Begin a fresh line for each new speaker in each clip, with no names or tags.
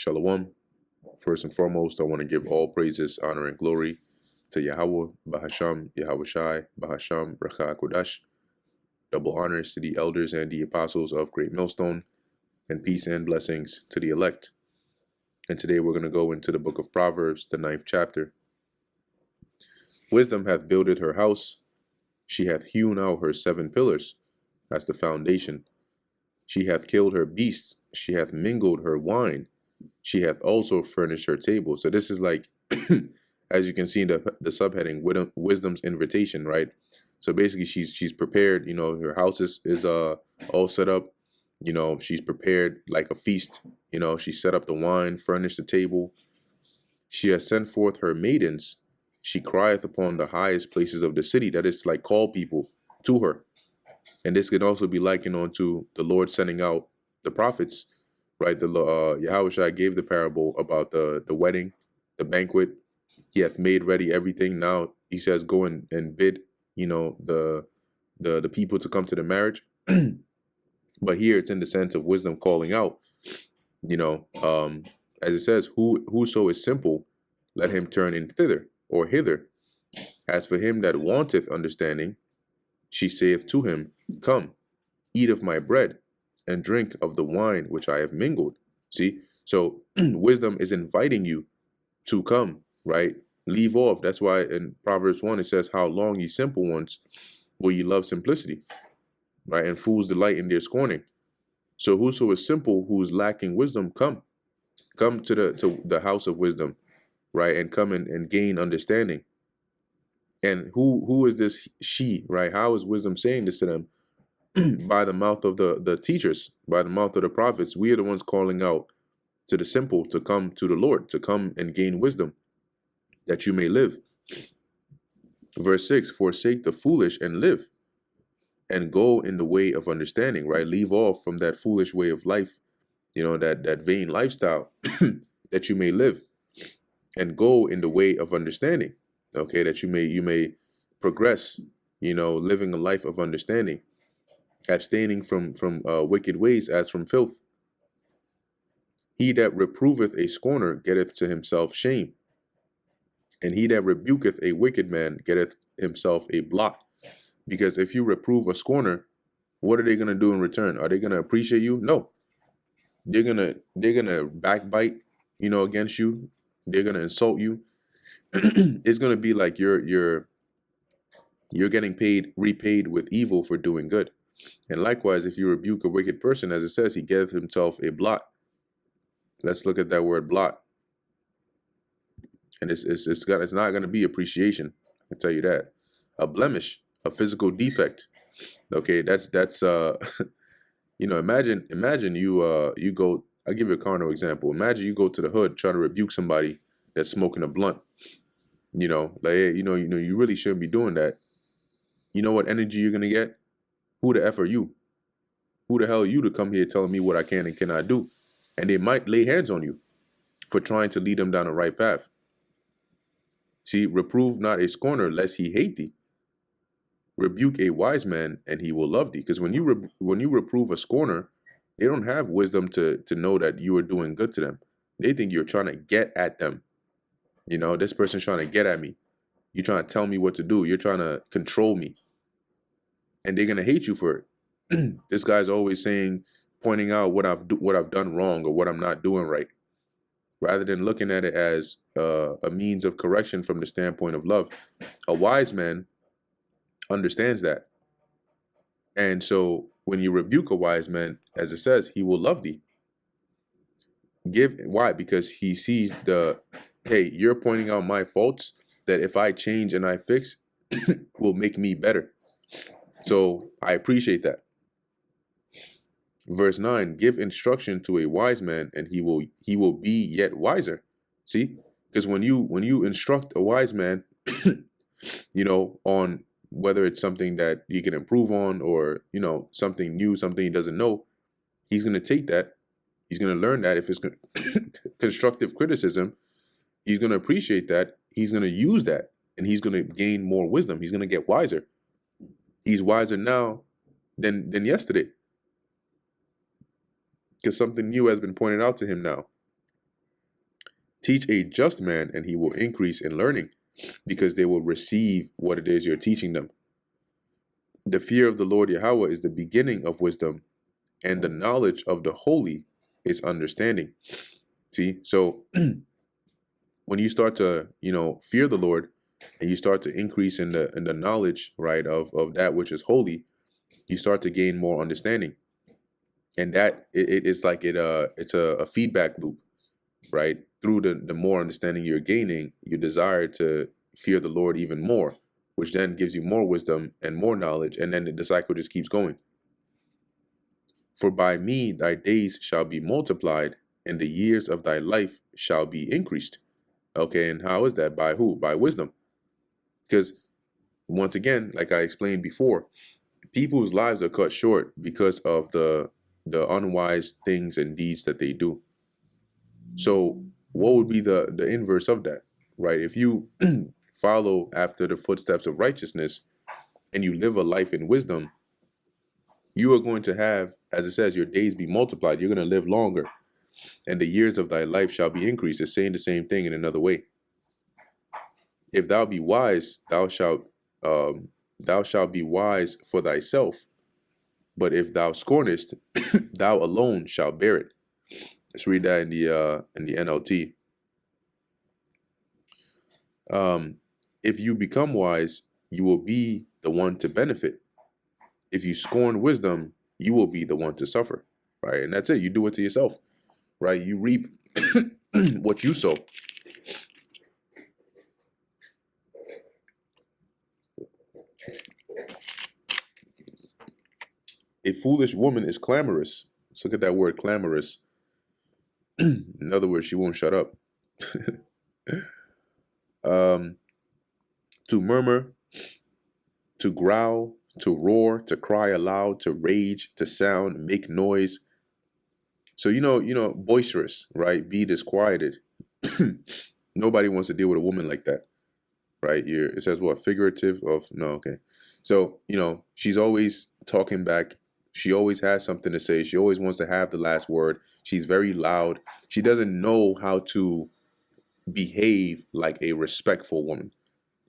Shalom. First and foremost, I want to give all praises, honor, and glory to Yahweh, Bahasham, Yahweh Shai, Bahasham, Racha Kodash. Double honors to the elders and the apostles of Great Millstone, and peace and blessings to the elect. And today we're going to go into the book of Proverbs, the 9th chapter. Wisdom hath builded her house. She hath hewn out her 7 pillars. That's the foundation. She hath killed her beasts. She hath mingled her wine. She hath also furnished her table. So this is like, as you can see in the subheading, wisdom's invitation, right? So basically, she's prepared. You know, her house is all set up. You know, she's prepared like a feast. You know, she set up the wine, furnished the table. She has sent forth her maidens. She crieth upon the highest places of the city. That is like call people to her. And this can also be likened onto the Lord sending out the prophets, right? The Yahweh gave the parable about the wedding, the banquet. He hath made ready everything. Now he says, go and bid, you know, the people to come to the marriage. But here it's in the sense of wisdom calling out, you know, as it says, whoso is simple, let him turn in thither or hither. As for him that wanteth understanding, she saith to him, come, eat of my bread, and drink of the wine which I have mingled. See, so wisdom is inviting you to come, right? Leave off. That's why in Proverbs 1 it says, how long, ye simple ones, will ye love simplicity, right? And fools delight in their scorning. So whoso is simple, who is lacking wisdom, come to the house of wisdom, right? And come and gain understanding. And who is this she, right? How is wisdom saying this to them? By the mouth of the teachers, by the mouth of the prophets. We are the ones calling out to the simple to come to the Lord, to come and gain wisdom, that you may live. Verse 6, forsake the foolish and live, and go in the way of understanding, right? Leave off from that foolish way of life, you know, that vain lifestyle, that you may live, and go in the way of understanding, okay, that you may progress, you know, living a life of understanding, abstaining from wicked ways as from filth. He that reproveth a scorner getteth to himself shame, and he that rebuketh a wicked man getteth himself a blot. Because if you reprove a scorner, what are they going to do in return? Are they going to appreciate you? No. They're gonna backbite, you know, against you. They're going to insult you. It's going to be like you're getting repaid with evil for doing good. And likewise, if you rebuke a wicked person, as it says, he getteth himself a blot. Let's look at that word blot. And it's not going to be appreciation. I can tell you that. A blemish, a physical defect. Okay, that's you know, imagine you go. I'll give you a carnal example. Imagine you go to the hood trying to rebuke somebody that's smoking a blunt. You know, like, hey, you really shouldn't be doing that. You know what energy you're gonna get? Who the F are you? Who the hell are you to come here telling me what I can and cannot do? And they might lay hands on you for trying to lead them down the right path. See, reprove not a scorner, lest he hate thee. Rebuke a wise man, and he will love thee. Because when you reprove a scorner, they don't have wisdom to know that you are doing good to them. They think you're trying to get at them. You know, this person's trying to get at me. You're trying to tell me what to do. You're trying to control me. And they're gonna hate you for it. This guy's always pointing out what I've done wrong or what I'm not doing right, rather than looking at it as a means of correction from the standpoint of love. A wise man understands that. And so when you rebuke a wise man, as it says, he will love thee. Why? Because he sees hey, you're pointing out my faults that if I change and I fix will make me better. So I appreciate that. Verse 9, give instruction to a wise man, and he will be yet wiser. See? Because when you instruct a wise man, you know, on whether it's something that he can improve on, or, you know, something new, something he doesn't know, he's going to take that. He's going to learn that. If it's constructive criticism, he's going to appreciate that. He's going to use that, and he's going to gain more wisdom. He's going to get wiser. He's wiser now than yesterday, because something new has been pointed out to him now. Teach a just man, and he will increase in learning, because they will receive what it is you're teaching them. The fear of the Lord Yahweh is the beginning of wisdom, and the knowledge of the holy is understanding. See, so when you start to, fear the Lord, and you start to increase in the knowledge, right, of that which is holy, you start to gain more understanding. And that it's like it's a feedback loop, right? Through the more understanding you're gaining, you desire to fear the Lord even more, which then gives you more wisdom and more knowledge, and then the cycle just keeps going. For by me thy days shall be multiplied, and the years of thy life shall be increased. Okay, and how is that? By who? By wisdom. Because once again, like I explained before, people's lives are cut short because of the unwise things and deeds that they do. So what would be the inverse of that, right? If you follow after the footsteps of righteousness and you live a life in wisdom, you are going to have, as it says, your days be multiplied. You're going to live longer, and the years of thy life shall be increased. It's saying the same thing in another way. If thou be wise, thou shalt be wise for thyself. But if thou scornest, thou alone shalt bear it. Let's read that in the NLT. If you become wise, you will be the one to benefit. If you scorn wisdom, you will be the one to suffer. Right, and that's it. You do it to yourself. Right, you reap what you sow. A foolish woman is clamorous. Let's look at that word clamorous. In other words, she won't shut up. To murmur, to growl, to roar, to cry aloud, to rage, to sound, make noise. So boisterous, right? Be disquieted. Nobody wants to deal with a woman like that, right? It says what? Figurative of no, okay. So she's always talking back. She always has something to say. She always wants to have the last word. She's very loud. She doesn't know how to behave like a respectful woman.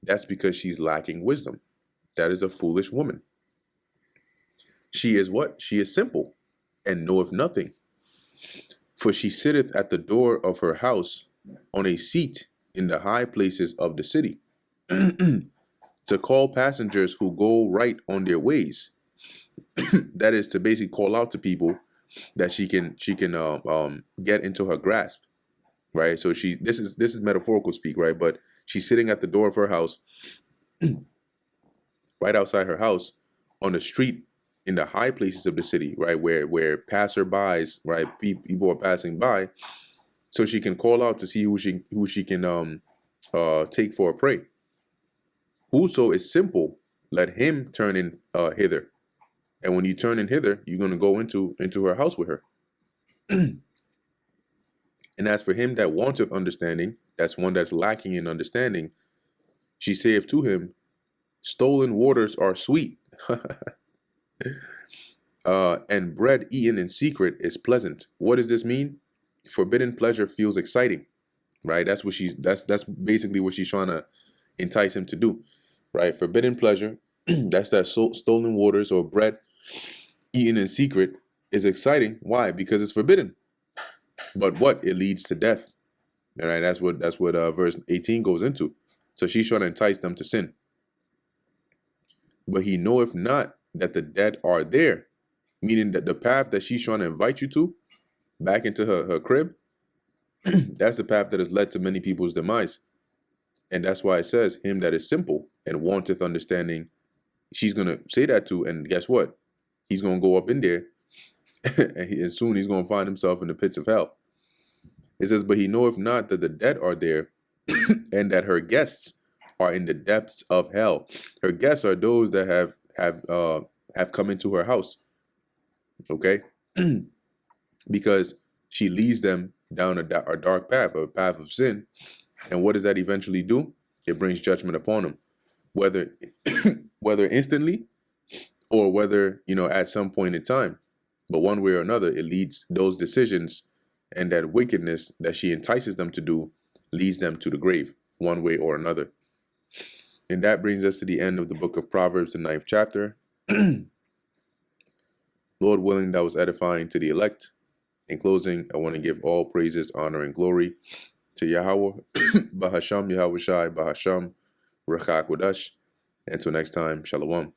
That's because she's lacking wisdom. That is a foolish woman. She is what? She is simple and knoweth nothing. For she sitteth at the door of her house on a seat in the high places of the city, to call passengers who go right on their ways. That is to basically call out to people that she can get into her grasp, right? So this is metaphorical speak, right? But she's sitting at the door of her house, right outside her house, on the street in the high places of the city, right, where passerbys, right, people are passing by, so she can call out to see who she can take for a prey. Whoso is simple, let him turn in hither. And when you turn in hither, you're going to go into her house with her. And as for him that wanteth understanding, that's one that's lacking in understanding, she saith to him, stolen waters are sweet, and bread eaten in secret is pleasant. What does this mean? Forbidden pleasure feels exciting, right? That's basically what she's trying to entice him to do, right? Forbidden pleasure, that's that stolen waters or bread eaten in secret is exciting. Why? Because it's forbidden. But what? It leads to death. All right, that's what verse 18 goes into. So she's trying to entice them to sin. But he knoweth not that the dead are there, meaning that the path that she's trying to invite you to, back into her crib, that's the path that has led to many people's demise. And that's why it says, him that is simple and wanteth understanding, she's going to say that to, and guess what? He's going to go up in there, and soon he's going to find himself in the pits of hell. It says, but he knoweth not that the dead are there, and that her guests are in the depths of hell. Her guests are those that have come into her house. Okay? Because she leads them down a dark path, a path of sin. And what does that eventually do? It brings judgment upon them, whether instantly or whether at some point in time. But one way or another, it leads those decisions and that wickedness that she entices them to do leads them to the grave, one way or another. And that brings us to the end of the book of Proverbs, the 9th chapter. Lord willing, that was edifying to the elect. In closing, I want to give all praises, honor, and glory to Yahweh, Bahasham, Yahweh Shai, Bahasham, Rachak Wadash. Until next time, Shalom.